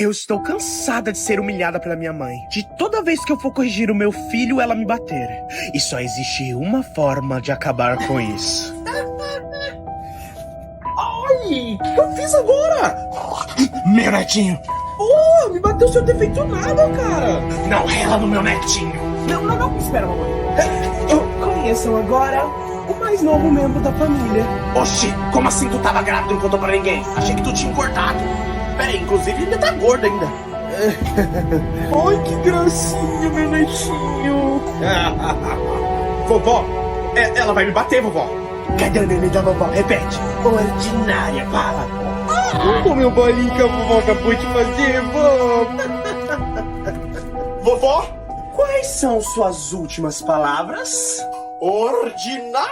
Eu estou cansada de ser humilhada pela minha mãe. De toda vez que eu for corrigir o meu filho, ela me bater. E só existe uma forma de acabar com isso. Ai, o que eu fiz agora? Meu netinho. Oh, me bateu sem eu ter feito nada, cara. Não rela no meu netinho. Não, espera, mamãe. Conheçam agora o mais novo membro da família. Oxi, como assim tu tava grávida e não contou pra ninguém? Achei que tu tinha cortado. Peraí, inclusive ainda tá gordo ainda. Ai, que gracinha, meu netinho. Vovó, ela vai me bater, vovó. Cadê o neném da vovó? Repete. Ordinária, fala. O meu bolinho que a vovó acabou de fazer, vó. Vovó, quais são suas últimas palavras? Ordinária.